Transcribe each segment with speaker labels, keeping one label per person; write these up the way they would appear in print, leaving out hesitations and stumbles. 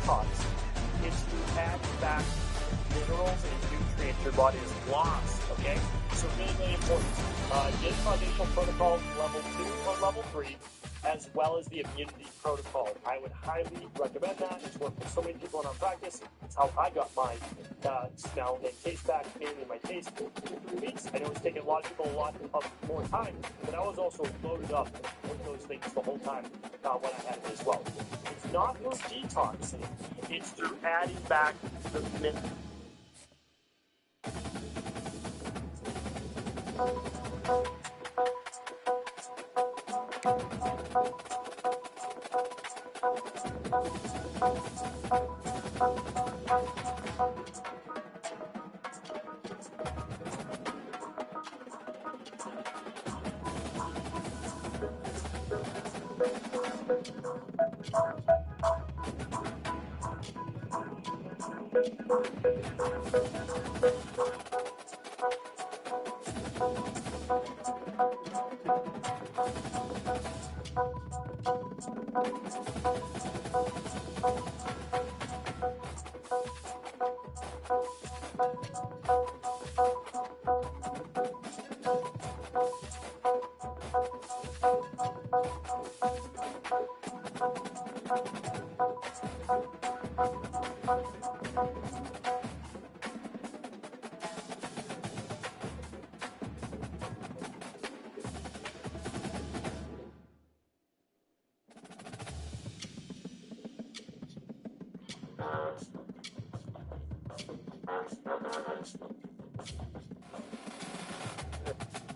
Speaker 1: detox. It's to add back minerals and nutrients your body has lost, okay? So really important. Get foundational protocol level 2 or level 3, as well as the immunity protocol. I would highly recommend that. It's worked for so many people in our practice. It's how I got my smell and taste back, mainly my taste, in 3 weeks. I know it's taken a lot of people a lot more time, but I was also loaded up with those things the whole time when I had it as well. It's not through detoxing. It's through adding back the minerals.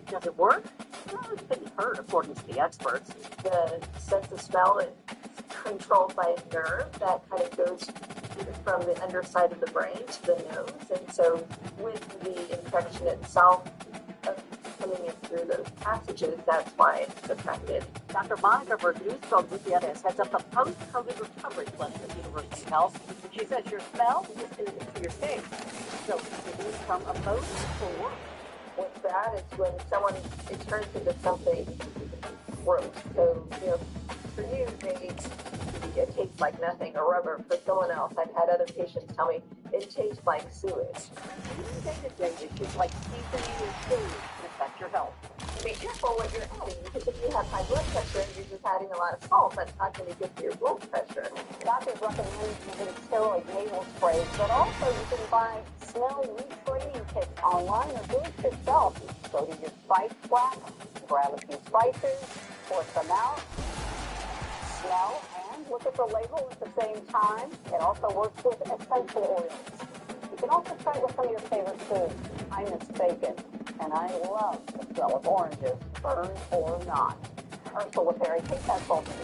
Speaker 2: Does it work? Well, it couldn't hurt, according to the experts. The sense of smell is controlled by a nerve that kind of goes from the underside of the brain to the nose. And so with the infection itself coming in through those passages, that's why it's affected. Dr. Monica Verduzco Gutierrez heads up the post-COVID recovery clinic at University Health. She says your smell is connected to your taste. So it moves from emotion to work. What's bad is when it turns into something gross. So, for you, it tastes like nothing or rubber. For someone else, I've had other patients tell me it tastes like sewage. Day-to-day issues like seasoning and food can affect your health. Be careful what you're adding, because if you have high blood pressure and you're just adding a lot of salt, that's not going to be good for your blood pressure. Doctors recommend using steroid nasal sprays, but also you can buy smell retraining kits online or do it yourself. Go to your spice rack, grab a few spices, pour some out, smell, and look at the label at the same time. It also works with essential oils. You can also try it with some of your favorite foods. I miss bacon, and I love the smell of oranges, burned or not. Ursula Perry, take that phone to me.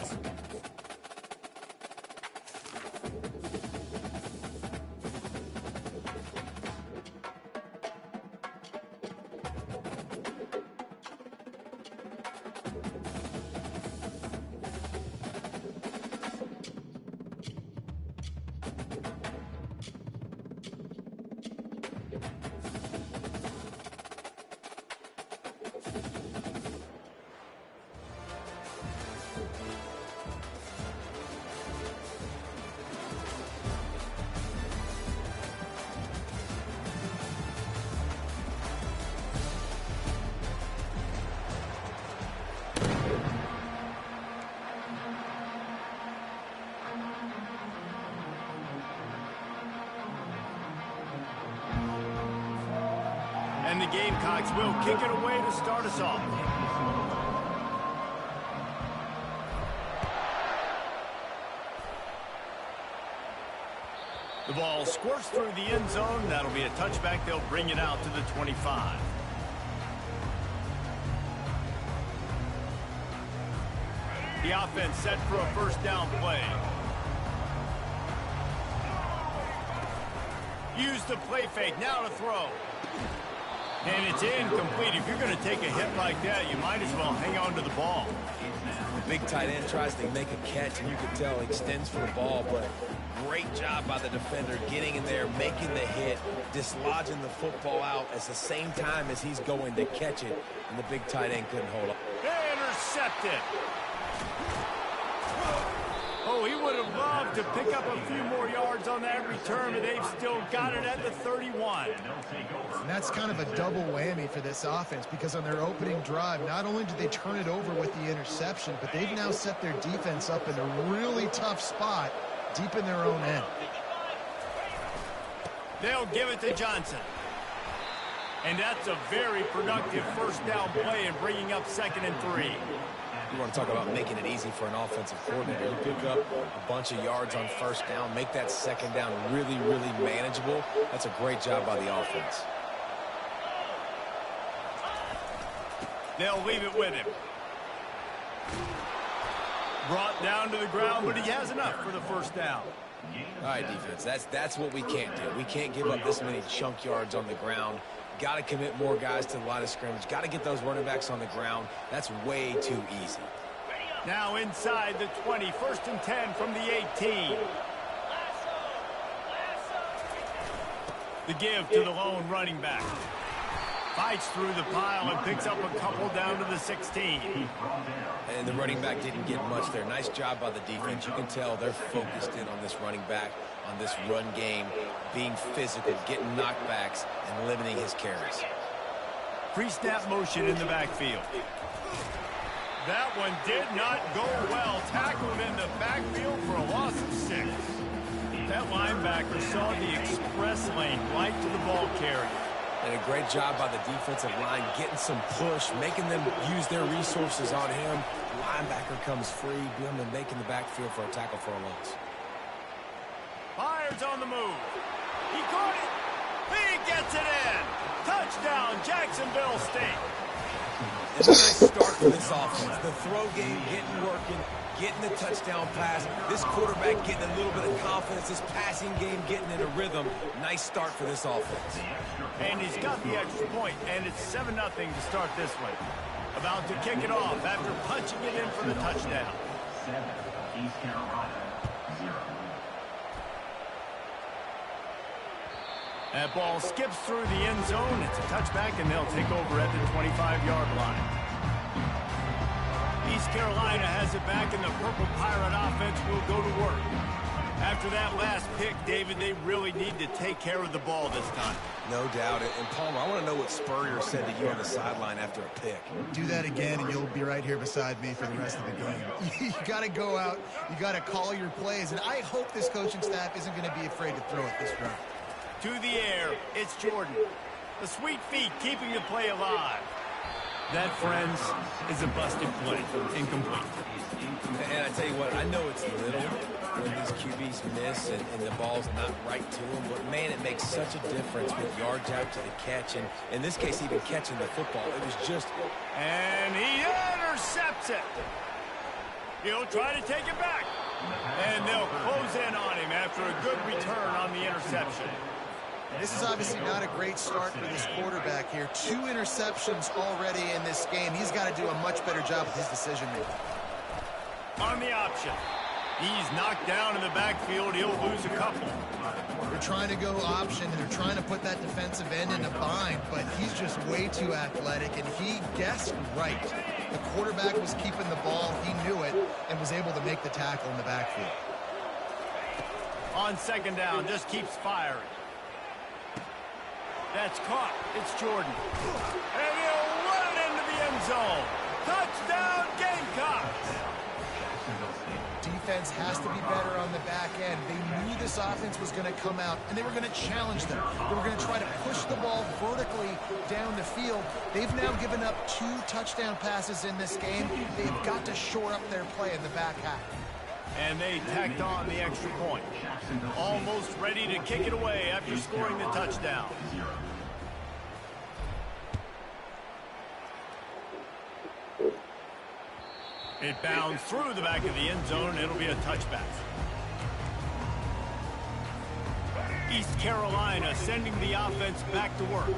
Speaker 1: yards.
Speaker 3: And the Gamecocks will kick it away to start us off. The ball squirts through the end zone. That'll be a touchback. They'll bring it out to the 25. The offense set for a first down play. Use the play fake. Now to throw. And it's incomplete. If you're going to take a hit like that, you might as well hang on to the ball.
Speaker 4: The big tight end tries to make a catch, and you can tell he extends for the ball, but great job by the defender getting in there, making the hit, dislodging the football out at the same time as he's going to catch it, and the big tight end couldn't hold up.
Speaker 3: Intercepted. Oh, he would have loved to pick up a few more yards on that return, but they've still got it at the 31.
Speaker 5: And that's kind of a double whammy for this offense, because on their opening drive, not only did they turn it over with the interception, but they've now set their defense up in a really tough spot deep in their own end.
Speaker 3: They'll give it to Johnson. And that's a very productive first down play and bringing up 2nd and 3.
Speaker 4: You want to talk about making it easy for an offensive coordinator. You pick up a bunch of yards on first down, make that second down really, really manageable. That's a great job by the offense.
Speaker 3: They'll leave it with him. Brought down to the ground, but he has enough for the first down.
Speaker 4: All right, defense, that's what we can't do. We can't give up this many chunk yards on the ground. Got to commit more guys to the line of scrimmage. Got to get those running backs on the ground. That's way too easy.
Speaker 3: Now inside the 20, 1st and 10 from the 18. The give to the lone running back. Fights through the pile and picks up a couple down to the 16.
Speaker 4: And the running back didn't get much there. Nice job by the defense. You can tell they're focused in on this running back, on this run game, being physical, getting knockbacks, and limiting his carries.
Speaker 3: Pre-snap motion in the backfield. That one did not go well. Tackled in the backfield for a loss of 6. That linebacker saw the express lane right to the ball carrier.
Speaker 4: And a great job by the defensive line, getting some push, making them use their resources on him. Linebacker comes free, boom, and making the backfield for a tackle for a loss.
Speaker 3: Fires on the move. He caught it. He gets it in. Touchdown, Jacksonville State.
Speaker 4: It's a nice start for this offense. The throw game getting working, getting the touchdown pass. This quarterback getting a little bit of confidence. This passing game getting in a rhythm. Nice start for this offense.
Speaker 3: And he's got the extra point, and it's 7-0 to start this one. About to kick it off after punching it in for the touchdown.
Speaker 6: 7, East Carolina, 0.
Speaker 3: That ball skips through the end zone. It's a touchback, and they'll take over at the 25-yard line. East Carolina has it back, and the Purple Pirate offense will go to work. After that last pick, David, they really need to take care of the ball this time.
Speaker 4: No doubt. And Palmer, I want to know what Spurrier said to you on the sideline after a pick.
Speaker 5: Do that again, and you'll be right here beside me for the rest of the game. You got to go out. You got to call your plays, and I hope this coaching staff isn't going to be afraid to throw it this round.
Speaker 3: To the air, it's Jordan. The sweet feet keeping the play alive. That, friends, is a busted play. Incomplete.
Speaker 4: And I tell you what, I know it's little when these QBs miss and the ball's not right to them, but man, it makes such a difference with yards out to the catch, and in this case, even catching the football. It was just...
Speaker 3: And he intercepts it. He'll try to take it back. And they'll close in on him after a good return on the interception.
Speaker 5: This is obviously not a great start for this quarterback here. 2 interceptions already in this game. He's got to do a much better job with his decision-making.
Speaker 3: On the option. He's knocked down in the backfield. He'll lose a couple.
Speaker 5: They're trying to go option, and they're trying to put that defensive end in a bind, but he's just way too athletic, and he guessed right. The quarterback was keeping the ball. He knew it and was able to make the tackle in the backfield.
Speaker 3: On second down, just keeps firing. That's caught. It's Jordan. And he'll run it into the end zone. Touchdown, Gamecocks!
Speaker 5: Defense has to be better on the back end. They knew this offense was going to come out, and they were going to challenge them. They were going to try to push the ball vertically down the field. They've now given up 2 touchdown passes in this game. They've got to shore up their play in the back half.
Speaker 3: And they tacked on the extra point. Almost ready to kick it away after scoring the touchdown. It bounds through the back of the end zone, and it'll be a touchback. East Carolina sending the offense back to work.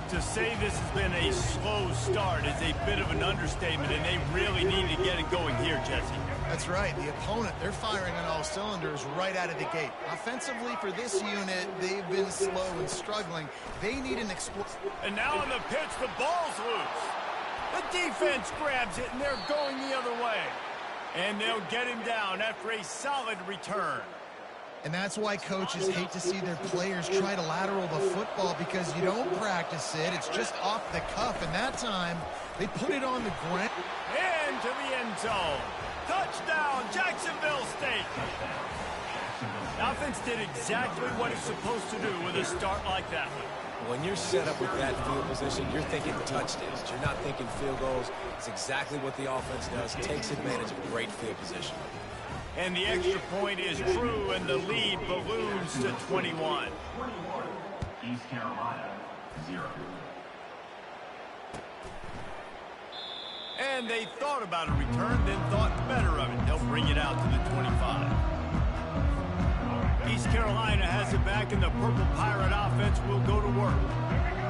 Speaker 3: To say this has been a slow start is a bit of an understatement, and they really need to get it going here, Jesse.
Speaker 5: That's right. The opponent, they're firing on all cylinders right out of the gate. Offensively, for this unit, they've been slow and struggling. They need an explosive.
Speaker 3: And now on the pitch, the ball's loose. The defense grabs it, and they're going the other way. And they'll get him down after a solid return.
Speaker 5: And that's why coaches hate to see their players try to lateral the football, because you don't practice it. It's just off the cuff. And that time, they put it on the ground.
Speaker 3: Into the end zone. Touchdown, Jacksonville State. The offense did exactly what it's supposed to do with a start like that one.
Speaker 4: When you're set up with that field position, you're thinking touchdowns. You're not thinking field goals. It's exactly what the offense does. Takes advantage of great field position.
Speaker 3: And the extra point is true, and the lead balloons to 21.
Speaker 6: East Carolina, 0.
Speaker 3: And they thought about a return, then thought better of it. They'll bring it out to the 25. East Carolina has it back, and the Purple Pirate offense will go to work.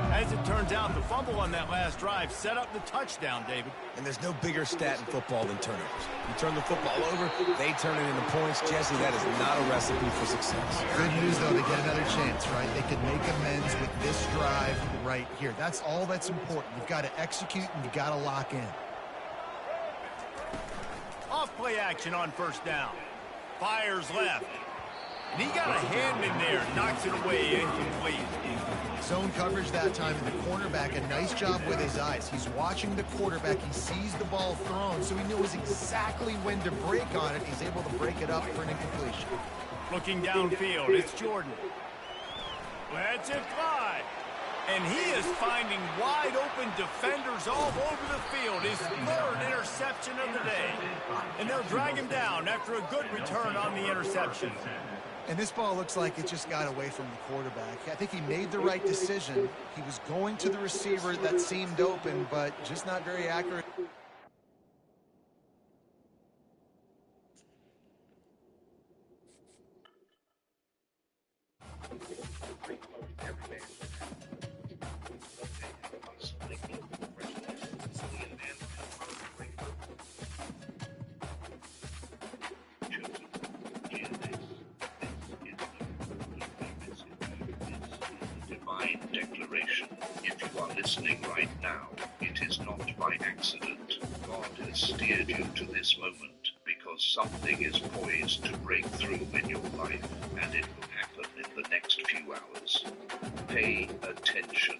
Speaker 3: As it turns out, the fumble on that last drive set up the touchdown, David.
Speaker 4: And there's no bigger stat in football than turnovers. You turn the football over, they turn it into points. Jesse, that is not a recipe for success.
Speaker 5: Good news, though, they get another chance, right? They can make amends with this drive right here. That's all that's important. You've got to execute, and you've got to lock in.
Speaker 3: Off-play action on first down. Fires left. And he got a hand in there, knocks it away, incomplete.
Speaker 5: Zone coverage that time, and the cornerback, a nice job with his eyes. He's watching the quarterback. He sees the ball thrown, so he knows exactly when to break on it. He's able to break it up for an incompletion.
Speaker 3: Looking downfield, it's Jordan. Lets it fly. And he is finding wide-open defenders all over the field. His 3rd interception of the day. And they'll drag him down after a good return on the interception.
Speaker 5: And this ball looks like it just got away from the quarterback. I think he made the right decision. He was going to the receiver that seemed open, but just not very accurate.
Speaker 7: Declaration. If you are listening right now, it is not by accident. God has steered you to this moment because something is poised to break through in your life, and it will happen in the next few hours. Pay attention.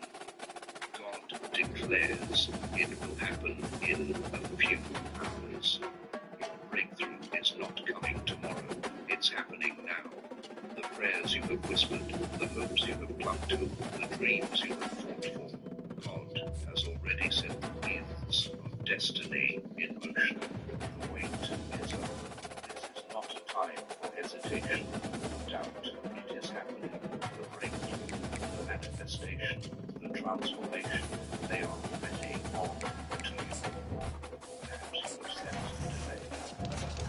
Speaker 7: God declares it will happen in a few hours. Your breakthrough is not coming tomorrow. It's happening now. The prayers you have whispered, the hopes you have clung to, the dreams you have fought for. God has already set the wheels of destiny in motion. The wait is over. This is not a time for hesitation, doubt. It is happening. The breakthrough, the manifestation, the transformation, they are already on to you. Perhaps you have sensed today.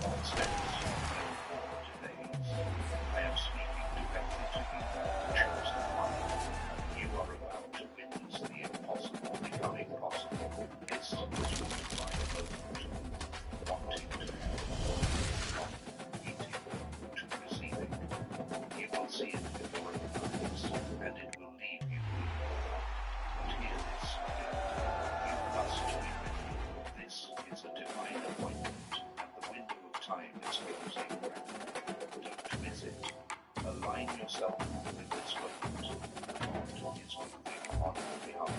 Speaker 7: time is closing. Don't miss it. Align yourself with this moment. God is moving on your behalf,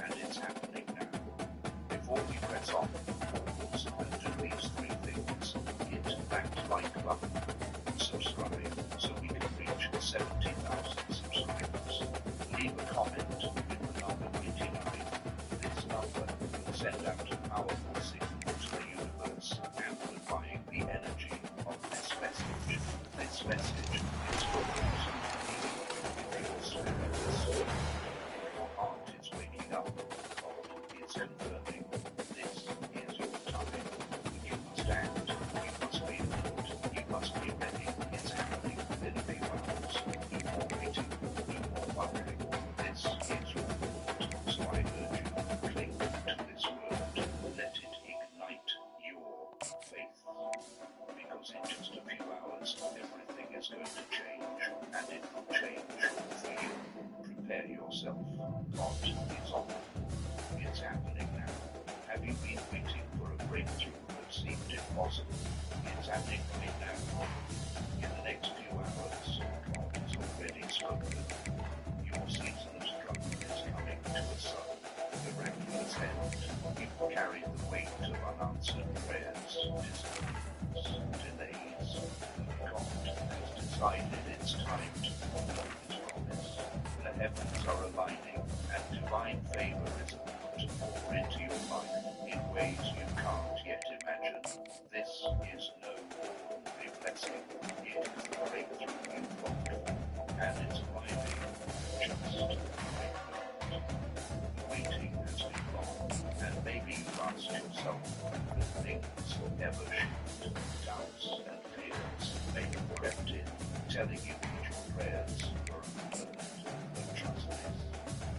Speaker 7: and it's happening now. Before we press on, also do these three things. Hit that like button, subscribe so we can reach 70,000 subscribers. Leave a comment with the number 89. This number will send out a powerful signal to the universe, amplifying the energy of this message. This message is for those who feel your heart is waking up. God is confirming this is your time. You must act. You must be alert. You must be ready. It's happening within a few hours. No more waiting. No more wondering. This is your word. So I urge you, cling to this word. Let it ignite your faith. Because in just a few hours, everything is going to change. And it will change for you. Prepare yourself. God is on. It's happening now. Have you been waiting for a breakthrough that seemed impossible? It's happening right now. In the next few hours, God has already spoken. Your season of struggle is coming to a sudden, miraculous end. You've carried the weight of unanswered prayers, disappointments, delays. God has decided it's time to fulfill His promise. The heavens are aligning, and divine favor is about to pour into your life in ways you can't yet imagine. This is no ordinary blessing. It is the breakthrough you've longed for, and it's arriving just the right moment. The waiting has been long, and maybe you've asked yourself the things ever should. Doubts and fears may have crept in, telling you that your prayers were irrelevant. But trust this.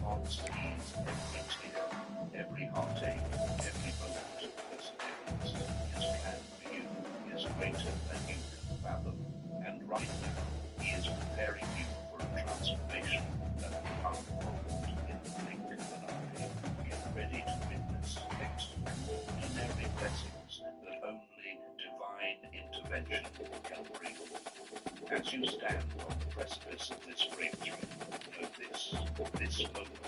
Speaker 7: God sees every tear, every heartache, every moment of perseverance. His plan for you is greater than you can fathom. And right now, He is preparing you for a transformation that will unfold in the blink of an eye. Get ready to witness extraordinary blessings that only divine intervention can bring. As you stand on the precipice of this breakthrough, know this moment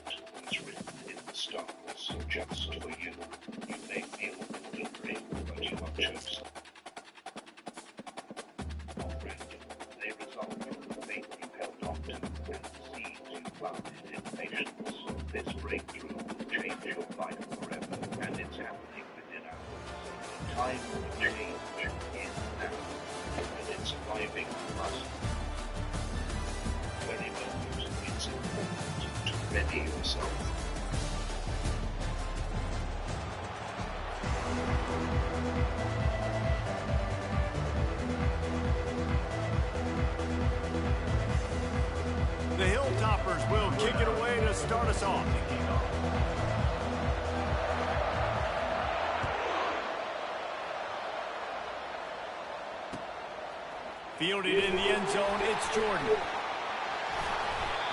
Speaker 7: was written in the stars just for you. You may feel ordinary, but you are chosen. Not random. They result from the faith you held on to and the seeds you planted in patience. This breakthrough will change your life forever, and it's happening within hours. The time for change is now, and it's arriving fast. Very moment, it's important to ready yourself.
Speaker 3: The Hilltoppers will kick it away to start us off. Fielded in the end zone, it's Jordan.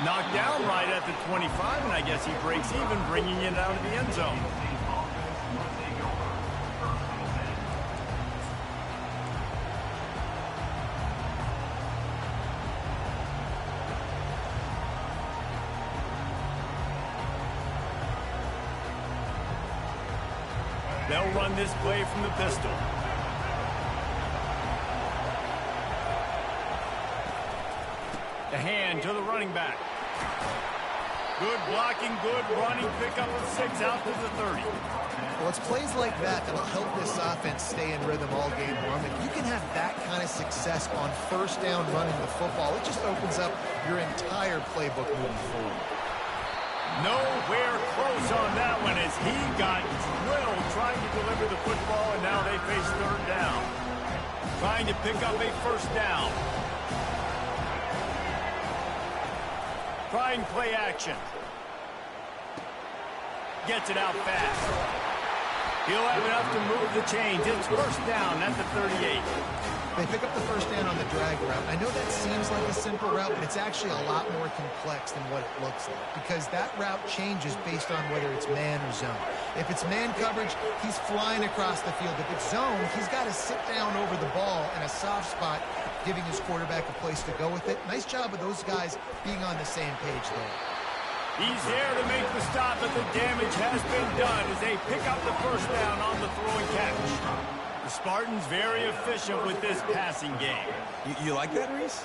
Speaker 3: Knocked down right at the 25, and I guess he breaks even, bringing it out of the end zone. They'll run this play from the pistol. The hand to the running back. Good blocking, good running, pick up of 6 out to the 30.
Speaker 5: Well, it's plays like that that'll help this offense stay in rhythm all game long. If you can have that kind of success on first down running the football, it just opens up your entire playbook moving forward.
Speaker 3: Nowhere close on that one as he got drilled trying to deliver the football, and now they face third down. Trying to pick up a first down. Trying play action. Gets it out fast. He'll have enough to move the chains. It's first down at the 38.
Speaker 5: They pick up the first down on the drag route. I know that seems like a simple route, but it's actually a lot more complex than what it looks like because that route changes based on whether it's man or zone. If it's man coverage, he's flying across the field. If it's zone, he's got to sit down over the ball in a soft spot, giving his quarterback a place to go with it. Nice job of those guys being on the same page there.
Speaker 3: He's there to make the stop, but the damage has been done as they pick up the first down on the throwing catch. The Spartans very efficient with this passing game.
Speaker 4: You like that, Reese?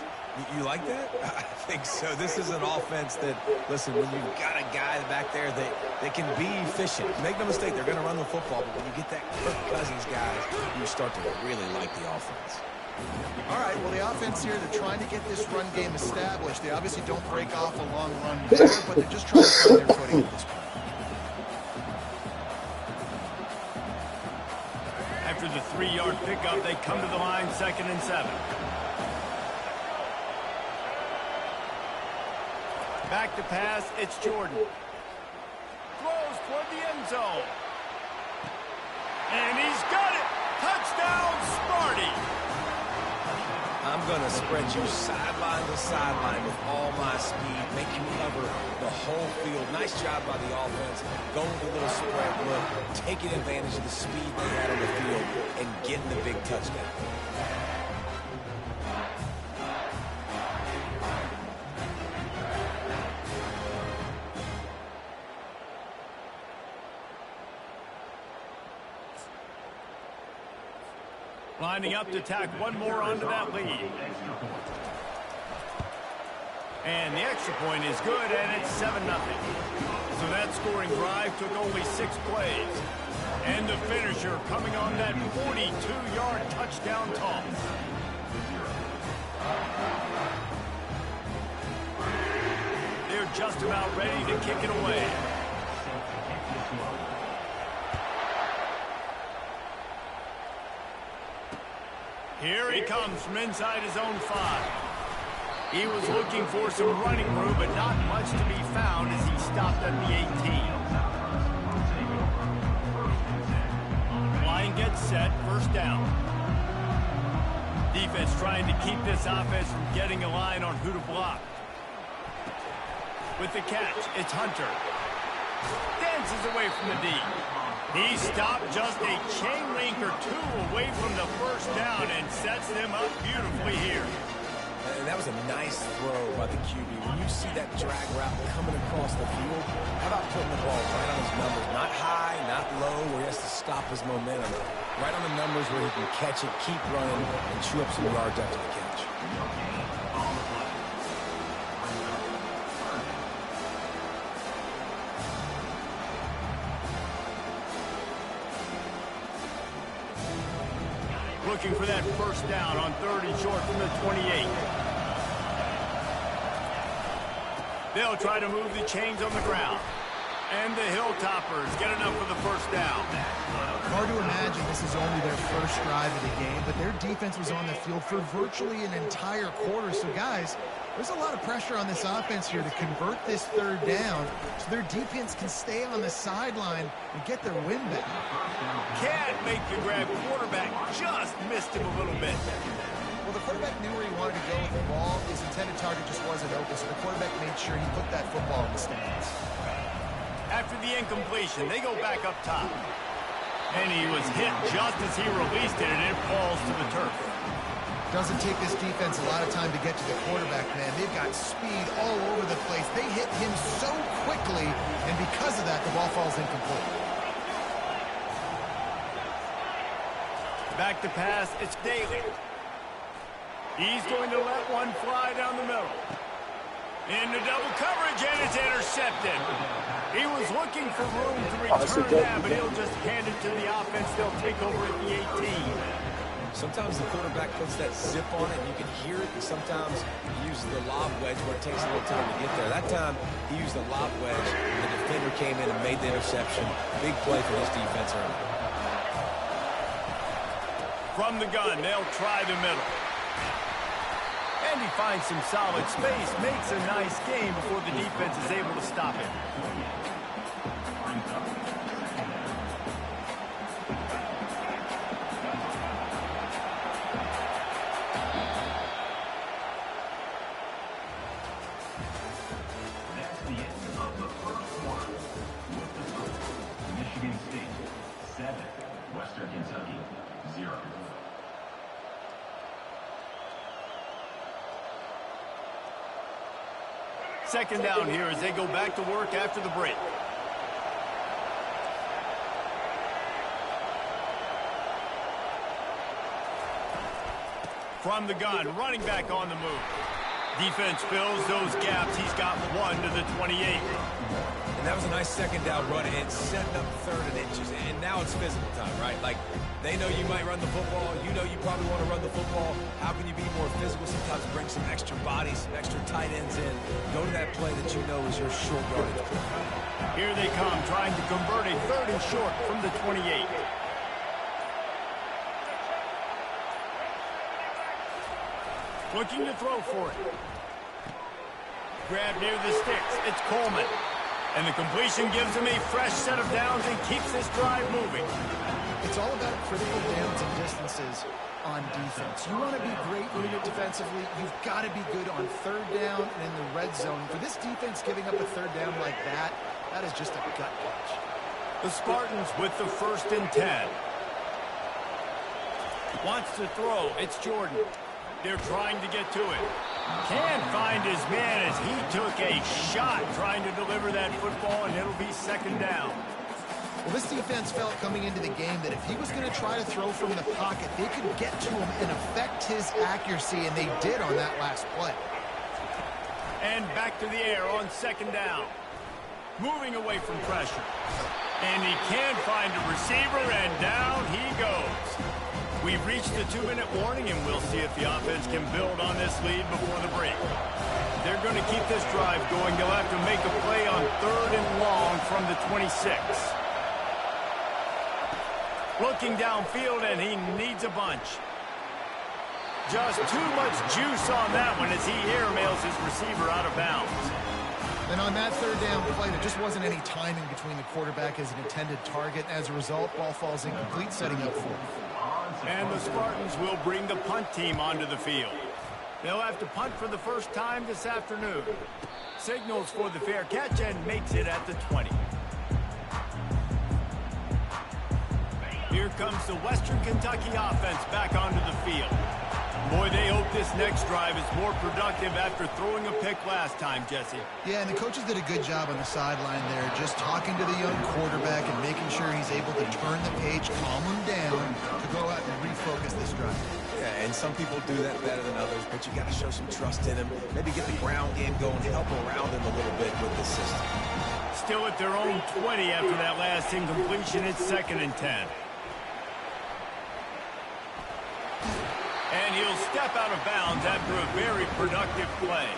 Speaker 4: You like that? I think so. This is an offense that, listen, when you've got a guy back there that can be efficient. Make no mistake, they're going to run the football, but when you get that Kirk Cousins guys, you start to really like the offense.
Speaker 5: All right, well, the offense here, they're trying to get this run game established. They obviously don't break off a long run there, but they're just trying to find their footing at this point.
Speaker 3: After the 3-yard pickup, they come to the line, 2nd and 7. Back to pass, it's Jordan. Throws toward the end zone. And he's got it! Touchdown, Sparty!
Speaker 4: I'm going to spread you sideline to sideline with all my speed, make you cover the whole field. Nice job by the offense, going with a little spread look, taking advantage of the speed they had on the field, and getting the big touchdown.
Speaker 3: Lining up to tack one more onto that lead. And the extra point is good, and it's 7-0. So that scoring drive took only 6 plays. And the finisher coming on that 42-yard touchdown toss. They're just about ready to kick it away. Here he comes from inside his own 5. He was looking for some running room, but not much to be found as he stopped at the 18. Line gets set, first down. Defense trying to keep this offense from getting a line on who to block. With the catch, it's Hunter. Dances away from the D. He stopped just a chain link or 2 away from the first down and sets them up beautifully here.
Speaker 4: And that was a nice throw by the QB. When you see that drag route coming across the field, how about putting the ball right on his numbers? Not high, not low, where he has to stop his momentum. Right on the numbers where he can catch it, keep running, and chew up some yards after the catch.
Speaker 3: Looking for that first down on 3rd and short from the 28. They'll try to move the chains on the ground. And the Hilltoppers get enough for the first down.
Speaker 5: Hard to imagine this is only their first drive of the game, but their defense was on the field for virtually an entire quarter. So, guys, there's a lot of pressure on this offense here to convert this 3rd down so their defense can stay on the sideline and get their win back.
Speaker 3: Can't make the grab. Quarterback just missed him a little bit.
Speaker 5: Well, the quarterback knew where he wanted to go with the ball. His intended target just wasn't open, so the quarterback made sure he put that football in the stands.
Speaker 3: After the incompletion, they go back up top. And he was hit just as he released it, and it falls to the turf.
Speaker 5: Doesn't take this defense a lot of time to get to the quarterback, man. They've got speed all over the place. They hit him so quickly, and because of that, the ball falls incomplete.
Speaker 3: Back to pass, it's Daly. He's going to let one fly down the middle. Into double coverage, and it's intercepted. He was looking for room to return that, but he'll just hand it to the offense. They'll take over at the 18.
Speaker 4: Sometimes the quarterback puts that zip on it, and you can hear it, and sometimes he uses the lob wedge where it takes a little time to get there. That time, he used the lob wedge, and the defender came in and made the interception. Big play for this defense early.
Speaker 3: From the gun, they'll try the middle. And he finds some solid space, makes a nice game before the defense is able to stop him. Second down here as they go back to work after the break. From the gun, running back on the move. Defense fills those gaps. He's got 1 to the 28.
Speaker 4: And that was a nice second down run and setting up 3rd and inches. And now it's physical time, right? Like, they know you might run the football. You know you probably want to run the football. How can you be more physical? Sometimes bring some extra bodies, some extra tight ends in. Go to that play that you know is your short yardage play.
Speaker 3: Here they come, trying to convert a 3rd and short from the 28. Looking to throw for it. Grab near the sticks. It's Coleman. And the completion gives him a fresh set of downs and keeps this drive moving.
Speaker 5: It's all about critical downs and distances on defense. You want to be great unit defensively, you've got to be good on 3rd down and in the red zone. For this defense giving up a 3rd down like that, that is just a gut punch.
Speaker 3: The Spartans with the 1st and 10. Wants to throw. It's Jordan. They're trying to get to it. Can't find his man as he took a shot trying to deliver that football, and it'll be 2nd down.
Speaker 5: Well, this defense felt coming into the game that if he was going to try to throw from the pocket, they could get to him and affect his accuracy, and they did on that last play.
Speaker 3: And back to the air on 2nd down. Moving away from pressure. And he can't find a receiver, and down he goes. We've reached the 2-minute warning, and we'll see if the offense can build on this lead before the break. They're going to keep this drive going. They'll have to make a play on 3rd and long from the 26. Looking downfield, and he needs a bunch. Just too much juice on that one as he airmails his receiver out of bounds.
Speaker 5: And on that 3rd down play, there just wasn't any timing between the quarterback as an intended target. As a result, ball falls incomplete, setting up 4th.
Speaker 3: And the Spartans will bring the punt team onto the field. They'll have to punt for the first time this afternoon. Signals for the fair catch and makes it at the 20. Here comes the Western Kentucky offense back onto the field. Boy, they hope this next drive is more productive after throwing a pick last time, Jesse.
Speaker 5: Yeah, and the coaches did a good job on the sideline there, just talking to the young quarterback and making sure he's able to turn the page, calm him down, to go out and refocus this drive.
Speaker 4: Yeah, and some people do that better than others, but you got to show some trust in him. Maybe get the ground game going, help around him a little bit with the system.
Speaker 3: Still at their own 20 after that last incompletion. It's 2nd and 10. And he'll step out of bounds after a very productive play.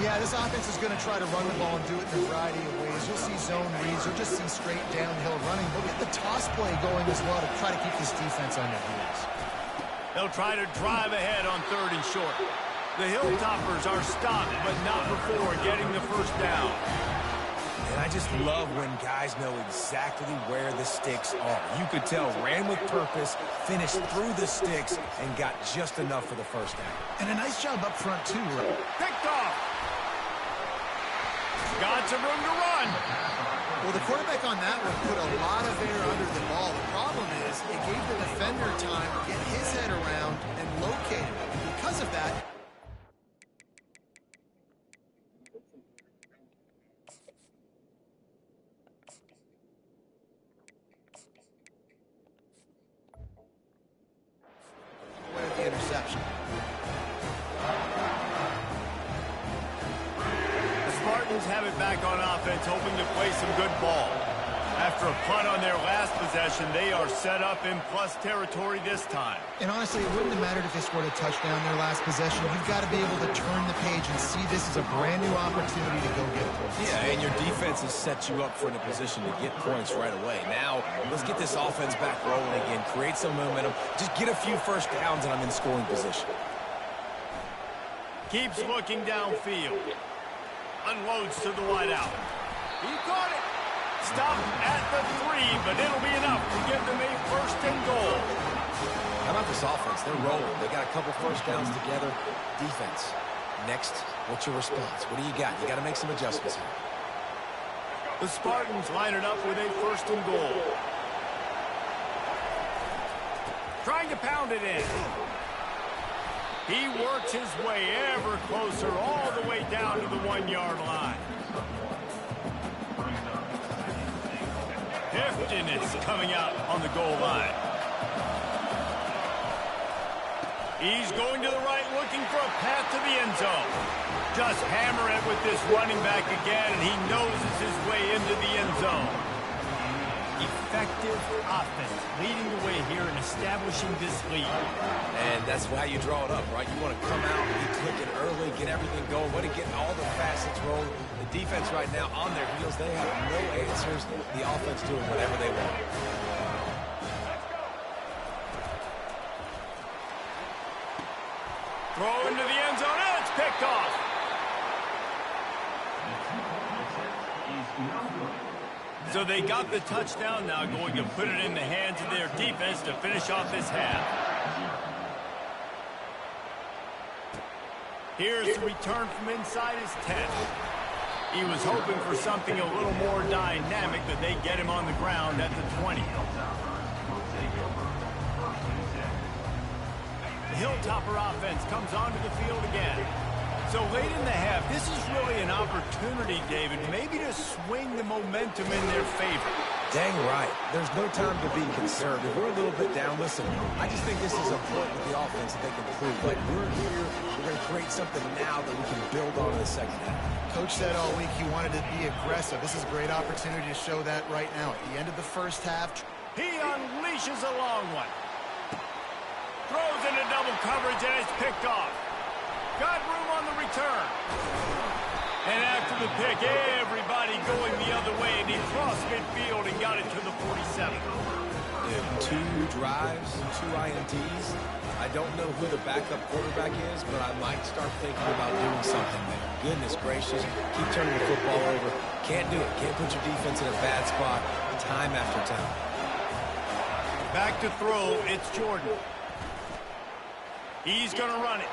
Speaker 5: Yeah, this offense is going to try to run the ball and do it in a variety of ways. You'll see zone reads. You'll just see straight downhill running. We'll get the toss play going as well to try to keep this defense on their heels.
Speaker 3: They'll try to drive ahead on 3rd and short. The Hilltoppers are stopped, but not before getting the 1st down.
Speaker 4: And I just love when guys know exactly where the sticks are. You could tell ran with purpose, finished through the sticks, and got just enough for the 1st down.
Speaker 5: And a nice job up front, too.
Speaker 3: Picked off. Got some room to run.
Speaker 5: Well, the quarterback on that one put a lot of air under the ball. The problem is it gave the defender time to get his head around and locate him. And because of that, the interception.
Speaker 3: The Spartans have it back on offense, hoping to play some good ball. After a punt on their last possession, they are set up in plus territory this time.
Speaker 5: And honestly, it wouldn't have mattered if they scored a touchdown their last possession. You've got to be able to turn the page and see this as a brand new opportunity to go get points.
Speaker 4: Yeah, and your defense has set you up for the position to get points right away. Now, let's get this offense back rolling again, create some momentum, just get a few 1st downs, and I'm in scoring position.
Speaker 3: Keeps looking downfield. Unloads to the wideout. He caught it. Stopped at the 3, but it'll be enough to give them a 1st and goal.
Speaker 4: How about this offense? They're rolling. They got a couple 1st downs together. Defense. Next, what's your response? What do you got? You got to make some adjustments here.
Speaker 3: The Spartans line it up with a 1st and goal. Trying to pound it in. He works his way ever closer all the way down to the 1-yard line. Hefton is coming out on the goal line. He's going to the right, looking for a path to the end zone. Just hammer it with this running back again, and he noses his way into the end zone. Effective offense, leading the way here and establishing this lead.
Speaker 4: And that's why you draw it up, right? You want to come out, be clicking early, get everything going, want to get all the facets rolling. The defense right now on their heels, they have no answers. The offense doing whatever they want.
Speaker 3: Throw into the end zone, and it's picked off. So they got the touchdown, now going to put it in the hands of their defense to finish off this half. Here's the return from inside his 10. He was hoping for something a little more dynamic, but they get him on the ground at the 20. The Hilltopper offense comes onto the field again. So late in the half, this is really an opportunity, David, maybe to swing the momentum in their favor.
Speaker 4: Dang right. There's no time to be concerned. If we're a little bit down, listen, I just think this is a point with the offense that they can prove. Like, we're here, we're going to create something now that we can build on in the second half.
Speaker 5: Coach said all week he wanted to be aggressive. This is a great opportunity to show that right now. At the end of the first half,
Speaker 3: he unleashes a long one. Throws into double coverage, and it's picked off. Got room on the return. And after the pick, everybody going the other way, and he crossed midfield and got it to the 47.
Speaker 4: Dude, 2 drives, 2 INTs. I don't know who the backup quarterback is, but I might start thinking about doing something there. Goodness gracious. Keep turning the football over. Can't do it. Can't put your defense in a bad spot time after time.
Speaker 3: Back to throw, it's Jordan. He's going to run it.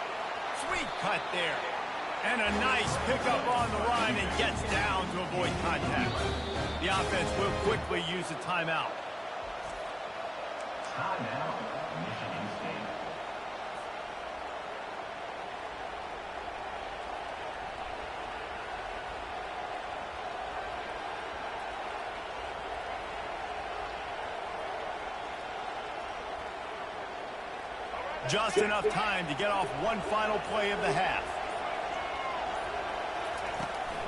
Speaker 3: Sweet cut there. And a nice pickup on the line and gets down to avoid contact. The offense will quickly use a timeout.
Speaker 6: Timeout, Michigan State.
Speaker 3: Just enough time to get off one final play of the half.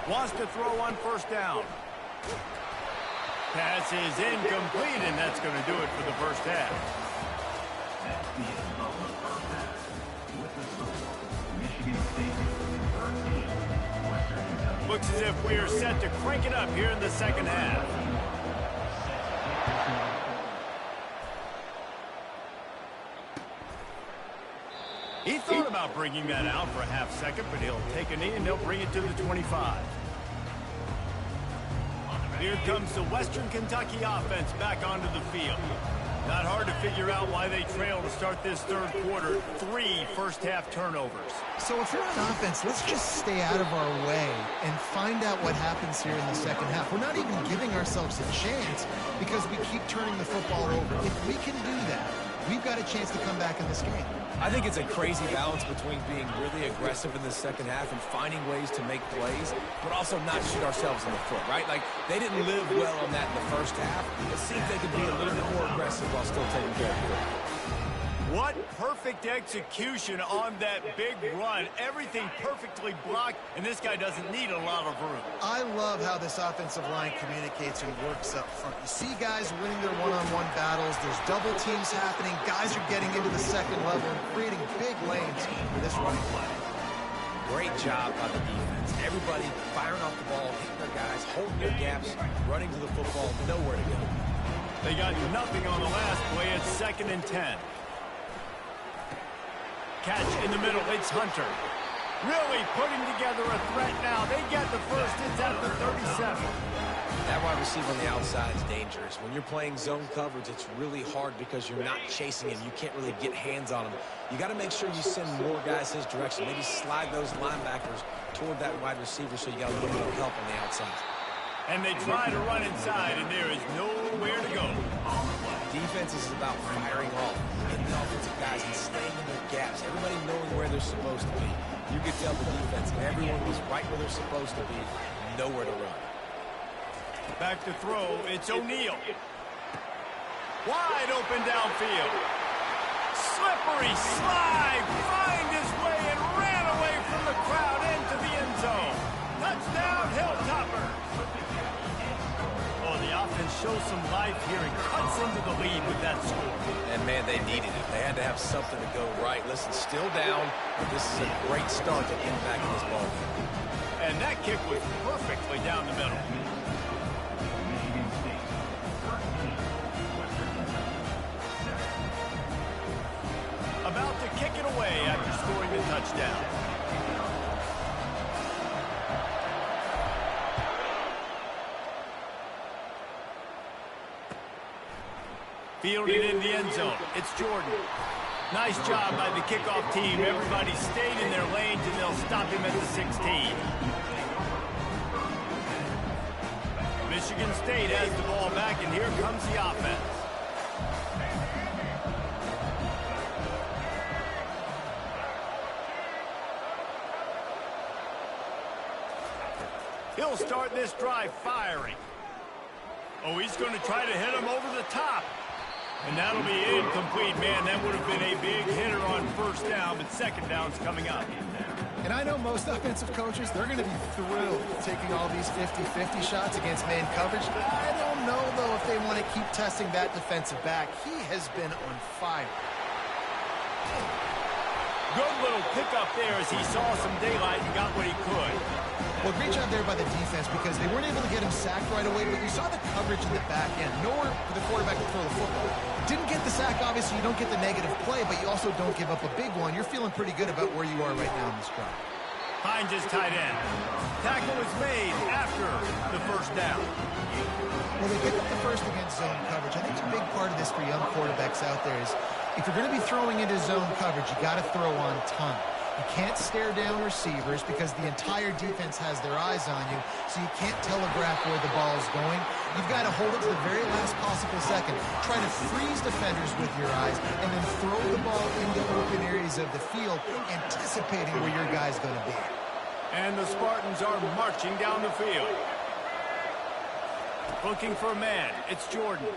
Speaker 3: Wants to throw on first down. Pass is incomplete, and that's going to do it for the first half.
Speaker 6: That's the end of the first half. With the score, Michigan State 13, Western Kentucky.
Speaker 3: Looks as if we are set to crank it up here in the second half. He thought about bringing that out for a half second, but he'll take a knee and they'll bring it to the 25. Here comes the Western Kentucky offense back onto the field. Not hard to figure out why they trail to start this third quarter. 3 first-half turnovers.
Speaker 5: so if you're on offense, let's just stay out of our way and find out what happens here in the second half. We're not even giving ourselves a chance because we keep turning the football over. If we can do that, we've got a chance to come back in this game.
Speaker 4: I think it's a crazy balance between being really aggressive in the second half and finding ways to make plays, but also not shoot ourselves in the foot, right? Like, they didn't live well on that in the first half. It seems they could be a little bit more aggressive while still taking care of it.
Speaker 3: What perfect execution on that big run. Everything perfectly blocked, and this guy doesn't need a lot of room.
Speaker 5: I love how this offensive line communicates and works up front. You see guys winning their one-on-one battles. There's double teams happening. Guys are getting into the second level and creating big lanes for this running play.
Speaker 4: Great job by the defense. Everybody firing off the ball, hitting their guys, holding their gaps, running to the football, nowhere to go.
Speaker 3: They got nothing on the last play. It's 2nd and 10. Catch in the middle, it's Hunter. Really putting together a threat now. They get the first, it's at the 37.
Speaker 4: That wide receiver on the outside is dangerous. When you're playing zone coverage, it's really hard because you're not chasing him. You can't really get hands on him. You got to make sure you send more guys his direction. Maybe slide those linebackers toward that wide receiver so you got a little bit of help on the outside.
Speaker 3: And they try to run inside, and there is nowhere to go.
Speaker 4: Defense is about firing off, hitting the offensive guys and staying in their gaps. Everybody knowing where they're supposed to be. You could tell the defense, everyone was right where they're supposed to be, nowhere to run.
Speaker 3: Back to throw, it's O'Neal. Wide open downfield. Slippery slide, find his way and ran away from the crowd into the end zone. Touchdown, Hilltopper. Oh, the offense shows some life here and cuts into the lead with that score.
Speaker 4: And, man, they needed it. They had to have something to go right. Listen, still down, but this is a great start to getting back in this ball game.
Speaker 3: And that kick was perfectly down the middle.
Speaker 6: Michigan State 13, Western Kentucky 7.
Speaker 3: About to kick it away after scoring the touchdown. Fielded in the end zone. It's Jordan. Nice job by the kickoff team. Everybody stayed in their lanes, and they'll stop him at the 16. Michigan State has the ball back, and here comes the offense. He'll start this drive firing. Oh, he's going to try to hit him over the top. And that'll be incomplete. Man, that would have been a big hitter on first down, but second down's coming up.
Speaker 5: And I know most offensive coaches, they're going to be thrilled taking all these 50-50 shots against man coverage. I don't know, though, if they want to keep testing that defensive back. He has been on fire.
Speaker 3: Good little pickup there as he saw some daylight and got what he could.
Speaker 5: Well, great job there by the defense because they weren't able to get him sacked right away, but you saw the coverage in the back end. Nowhere for the quarterback to throw the football. Didn't get the sack, obviously. You don't get the negative play, but you also don't give up a big one. You're feeling pretty good about where you are right now in this drive.
Speaker 3: Hines is tight end. Tackle is made after the first down.
Speaker 5: Well, they picked up the first against zone coverage. I think a big part of this for young quarterbacks out there is if you're going to be throwing into zone coverage, you got to throw on time. You can't stare down receivers because the entire defense has their eyes on you, so you can't telegraph where the ball is going. You've got to hold it to the very last possible second. Try to freeze defenders with your eyes, and then throw the ball into open areas of the field, anticipating where your guy's going to be.
Speaker 3: And the Spartans are marching down the field. Looking for a man. It's Jordan.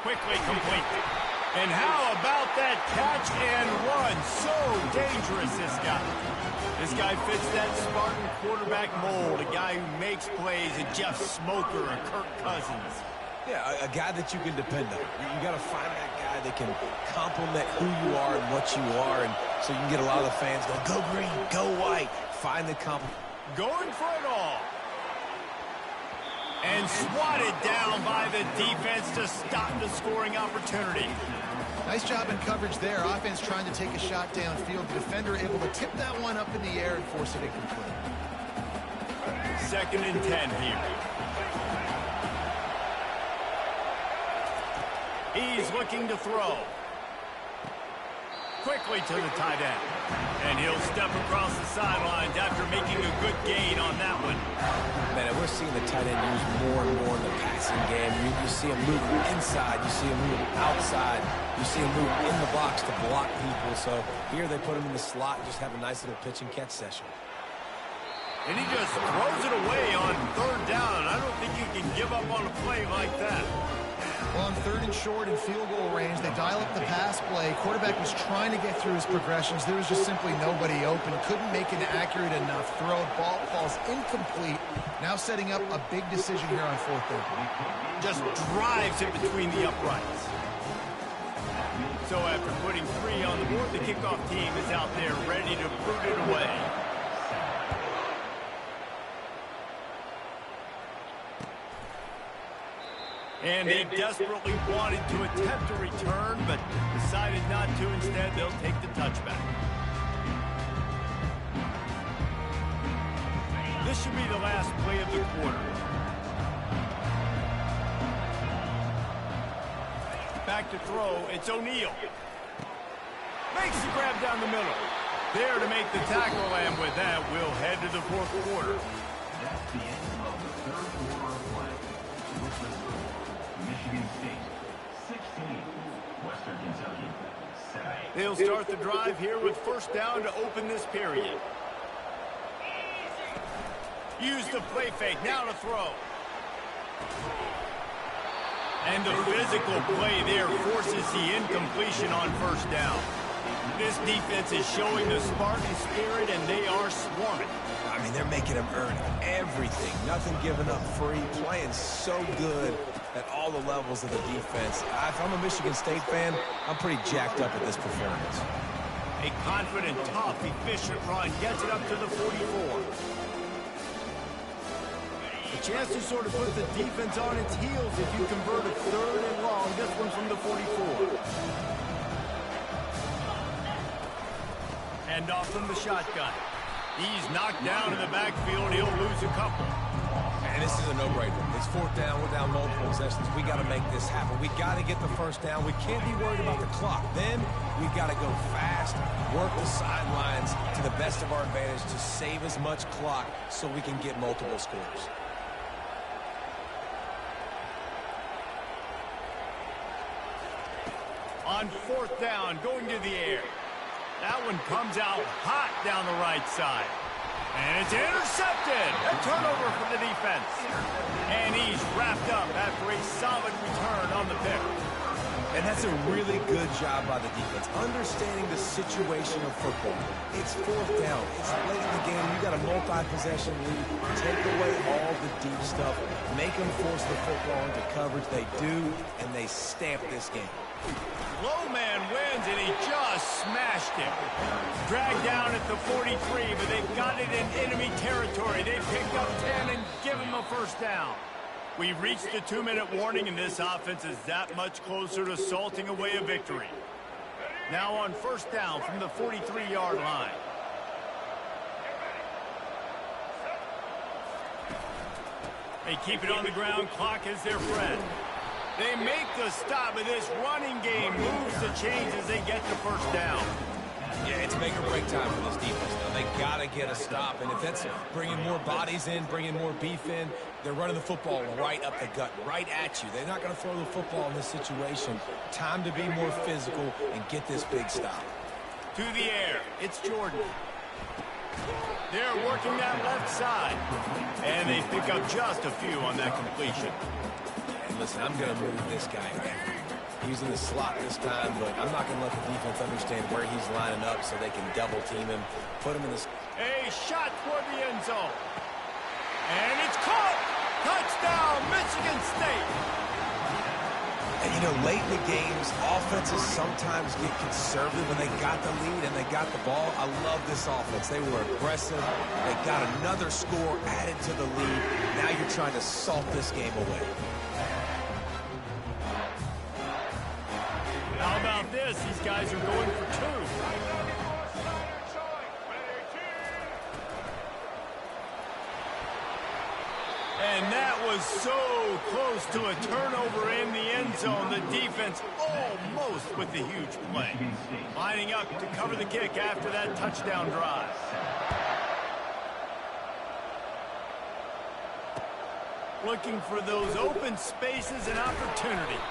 Speaker 3: Quickly complete. And how about that catch and run? So dangerous, this guy. This guy fits that Spartan quarterback mold, a guy who makes plays, a Jeff Smoker, a Kirk Cousins.
Speaker 4: Yeah, a guy that you can depend on. You got to find that guy that can complement who you are and what you are, and so you can get a lot of the fans going, go green, go white, find the compliment.
Speaker 3: Going for it all. And swatted down by the defense to stop the scoring opportunity.
Speaker 5: Nice job in coverage there. Offense trying to take a shot downfield. The defender able to tip that one up in the air and force it incomplete.
Speaker 3: 2nd and 10 here. He's looking to throw. Quickly to the tight end. And he'll step across the sidelines after making a good gain on that one.
Speaker 4: Man, we're seeing the tight end used more and more in the passing game. You see him move inside. You see him move outside. You see him move in the box to block people. So here they put him in the slot and just have a nice little pitch and catch session.
Speaker 3: And he just throws it away on 3rd down. I don't think you can give up on a play like that.
Speaker 5: Well, on 3rd and short and field goal range, they dial up the pass play. Quarterback was trying to get through his progressions. There was just simply nobody open. Couldn't make an accurate enough throw. Ball falls incomplete. Now setting up a big decision here on 4th down.
Speaker 3: Just drives it between the uprights. So after putting 3 on the board, the kickoff team is out there ready to boot it away. And they desperately wanted to attempt a return, but decided not to. Instead, they'll take the touchback. This should be the last play of the quarter. Back to throw, it's O'Neal. Makes the grab down the middle. There to make the tackle, and with that, we'll head to the 4th quarter.
Speaker 6: That's the end of the 3rd quarter of play. With the score, Michigan State 16, Western Kentucky 7.
Speaker 3: They'll start the drive here with first down to open this period. Use the play fake, now to throw. And the physical play there forces the incompletion on first down. This defense is showing the Spartan spirit, and they are swarming.
Speaker 4: I mean, they're making them earn everything. Nothing given up free, playing so good at all the levels of the defense. If I'm a Michigan State fan, I'm pretty jacked up at this performance.
Speaker 3: A confident, tough, efficient run gets it up to the 44. A chance to sort of put the defense on its heels if you convert a third and long. This one from the 44. Hand off from the shotgun. He's knocked down in the backfield. He'll lose a couple.
Speaker 4: And this is a no-brainer. It's fourth down. We're down multiple possessions. We got to make this happen. We got to get the first down. We can't be worried about the clock. Then we got to go fast, work the sidelines to the best of our advantage to save as much clock so we can get multiple scores.
Speaker 3: On fourth down, going to the air. That one comes out hot down the right side. And it's intercepted. A turnover for the defense. And he's wrapped up after a solid return on the pick.
Speaker 4: And that's a really good job by the defense, understanding the situation of football. It's fourth down. It's late in the game. You got a multi-possession lead. Take away all the deep stuff. Make them force the football into coverage. They do, and they stamp this game.
Speaker 3: Low man wins, and he just smashed it. Dragged down at the 43, but they've got it in enemy territory. They pick up 10 and give him a first down. We've reached the 2-minute warning, and this offense is that much closer to salting away a victory. Now on first down from the 43-yard line. They keep it on the ground. Clock is their friend. They make the stop, but this running game moves the chains as they get the first down.
Speaker 4: Yeah, it's make or break time for this defense now. They got to get a stop, and if that's bringing more bodies in, bringing more beef in, they're running the football right up the gut, right at you. They're not going to throw the football in this situation. Time to be more physical and get this big stop.
Speaker 3: To the air, it's Jordan. They're working that left side, and they pick up just a few on that completion.
Speaker 4: Listen, I'm going to move this guy again. He's in the slot this time, but I'm not going to let the defense understand where he's lining up so they can double team him, put him in this.
Speaker 3: A shot toward the end zone. And it's caught. Touchdown, Michigan State.
Speaker 4: And, you know, late in the games, offenses sometimes get conservative when they got the lead and they got the ball. I love this offense. They were aggressive. They got another score added to the lead. Now you're trying to salt this game away.
Speaker 3: How about this? These guys are going for two. And that was so close to a turnover in the end zone. The defense almost with the huge play. Lining up to cover the kick after that touchdown drive. Looking for those open spaces and opportunity.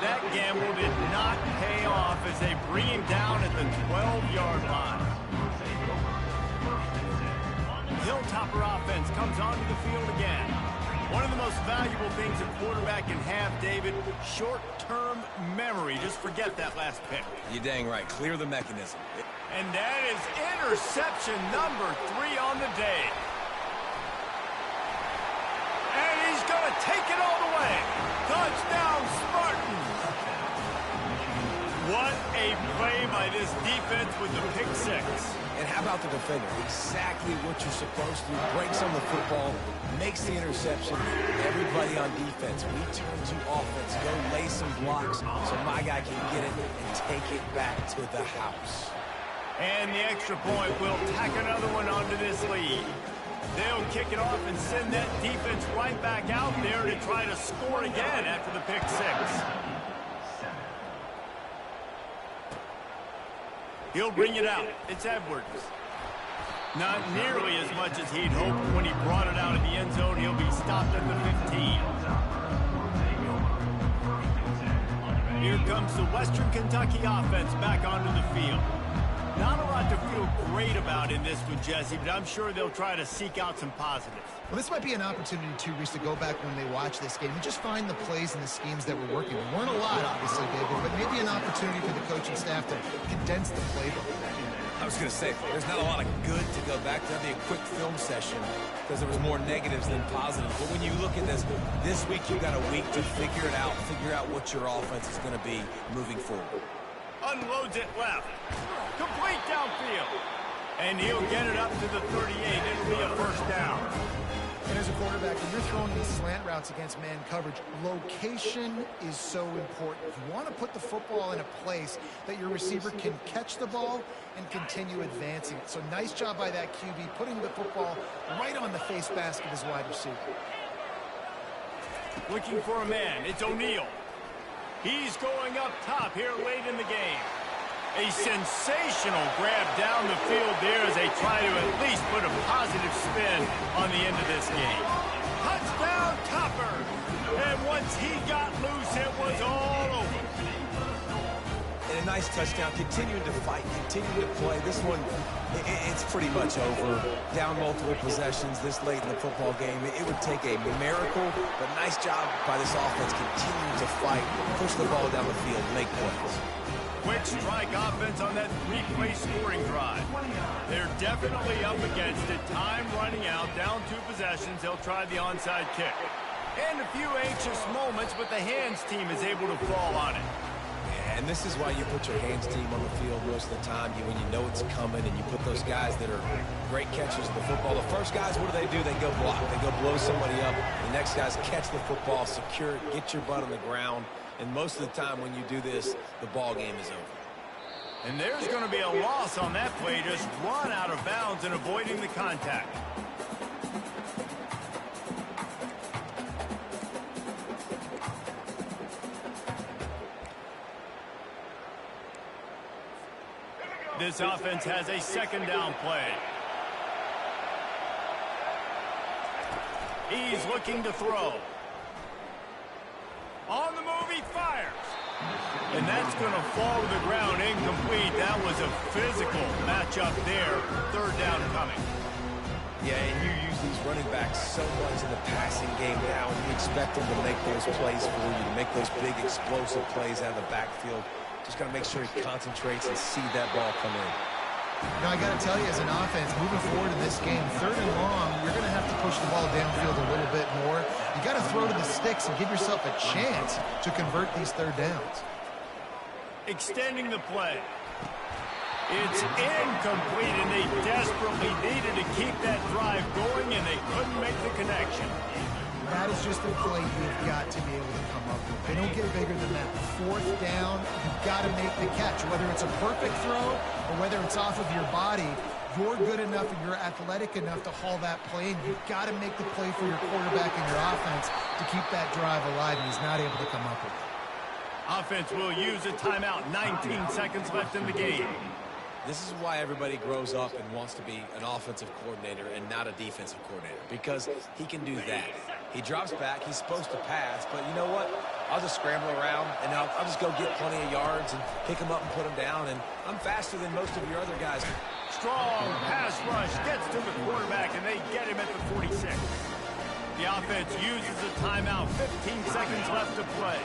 Speaker 3: That gamble did not pay off as they bring him down at the 12-yard line. Hilltopper offense comes onto the field again. One of the most valuable things a quarterback can have, David, short-term memory. Just forget that last pick.
Speaker 4: You're dang right. Clear the mechanism.
Speaker 3: And that is interception number 3 on the day. And he's going to take it all the way. Touchdown, Spartans. What a play by this defense with the pick 6.
Speaker 4: And how about the defender? Exactly what you're supposed to do. Breaks on the football, makes the interception. Everybody on defense, we turn to offense. Go lay some blocks so my guy can get it and take it back to the house.
Speaker 3: And the extra point will tack another one onto this lead. They'll kick it off and send that defense right back out there to try to score again after the pick 6. He'll bring it out. It's Edwards. Not nearly as much as he'd hoped when he brought it out of the end zone. He'll be stopped at the 15. Here comes the Western Kentucky offense back onto the field. Not a lot to feel great about in this one, Jesse, but I'm sure they'll try to seek out some positives.
Speaker 5: Well, this might be an opportunity, too, Reese, to go back when they watch this game and just find the plays and the schemes that were working. There weren't a lot, obviously, David, but maybe an opportunity for the coaching staff to condense the playbook.
Speaker 4: I was going to say, there's not a lot of good to go back to. That'd be a quick film session because there was more negatives than positives. But when you look at this week you got a week to figure it out, figure out what your offense is going to be moving forward.
Speaker 3: Unloads it left. Complete downfield. And he'll get it up to the 38. It'll be a first down.
Speaker 5: And as a quarterback, when you're throwing these slant routes against man coverage, location is so important. You want to put the football in a place that your receiver can catch the ball and continue advancing it. So nice job by that QB, putting the football right on the face mask of his wide receiver.
Speaker 3: Looking for a man. It's O'Neal. He's going up top here late in the game. A sensational grab down the field there as they try to at least put a positive spin on the end of this game. Touchdown, Topper! And once he got loose, it was all over.
Speaker 4: And a nice touchdown, continuing to fight, continuing to play. This one, it's pretty much over. Down multiple possessions this late in the football game. It would take a miracle, but nice job by this offense continuing to fight, push the ball down the field, make plays.
Speaker 3: Quick strike offense on that three-play scoring drive. They're definitely up against it. Time running out, down 2 possessions. They'll try the onside kick. And a few anxious moments, but the hands team is able to fall on it.
Speaker 4: And this is why you put your hands team on the field most of the time. When you know it's coming and you put those guys that are great catchers of the football. The first guys, what do? They go block. They go blow somebody up. The next guys catch the football, secure it, get your butt on the ground. And most of the time when you do this, the ball game is over.
Speaker 3: And there's going to be a loss on that play. Just run out of bounds and avoiding the contact. This offense has a second down play. He's looking to throw. On the move, he fires. And that's going to fall to the ground incomplete. That was a physical matchup there. Third down coming.
Speaker 4: Yeah, and you use these running backs so much in the passing game now, and you expect them to make those plays for you, to make those big explosive plays out of the backfield. Just got to make sure he concentrates and see that ball come in.
Speaker 5: Now, I got to tell you, as an offense, moving forward in this game, 3rd and long, you're going to have to push the ball downfield a little bit more. You got to throw to the sticks and give yourself a chance to convert these 3rd downs.
Speaker 3: Extending the play. It's incomplete, and they desperately needed to keep that drive going, and they couldn't make the connection.
Speaker 5: That is just a play you've got to be able to come up with. They don't get bigger than that. 4th down, you've got to make the catch. Whether it's a perfect throw or whether it's off of your body, you're good enough and you're athletic enough to haul that play, and you've got to make the play for your quarterback and your offense to keep that drive alive, and he's not able to come up with it.
Speaker 3: Offense will use a timeout. 19 seconds left in the game.
Speaker 4: This is why everybody grows up and wants to be an offensive coordinator and not a defensive coordinator, because he can do that. He drops back. He's supposed to pass, but you know what? I'll just scramble around, and I'll just go get plenty of yards and pick him up and put him down, and I'm faster than most of your other guys.
Speaker 3: Strong pass rush gets to the quarterback, and they get him at the 46. The offense uses a timeout. 15 seconds left to play.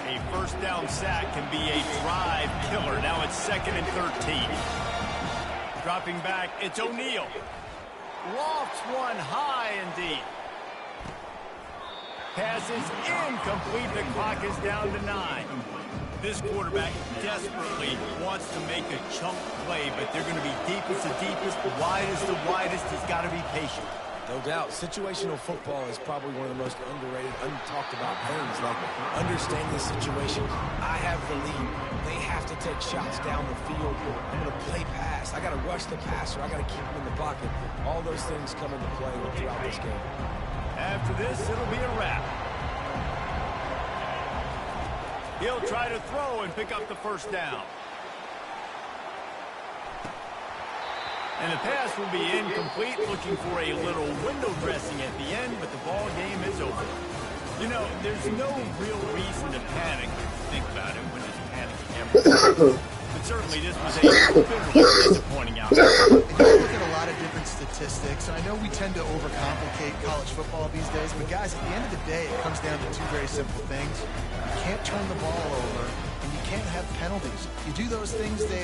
Speaker 3: A first down sack can be a drive killer. Now it's 2nd and 13. Dropping back, it's O'Neal. Lofts one high and deep. Pass is incomplete. The clock is down to 9. This quarterback desperately wants to make a chunk play, but they're going to be deepest to deepest, widest to widest. He's got to be patient.
Speaker 4: No doubt. Situational football is probably one of the most underrated, untalked about things. Like understanding the situation. I have the lead. They have to take shots down the field. I'm going to play pass. I got to rush the passer. I got to keep him in the pocket. All those things come into play throughout this game.
Speaker 3: After this, it'll be a wrap. He'll try to throw and pick up the first down. And the pass will be incomplete, looking for a little window dressing at the end, but the ball game is over. You know, there's no real reason to panic if you think about it when it's panicking everything. But certainly this was a bitterly disappointing outcome.
Speaker 5: And you look at a lot of different statistics, and I know we tend to overcomplicate college football these days, but guys, at the end of the day, it comes down to two very simple things. You can't turn the ball over, and you can't have penalties. You do those things, Dave,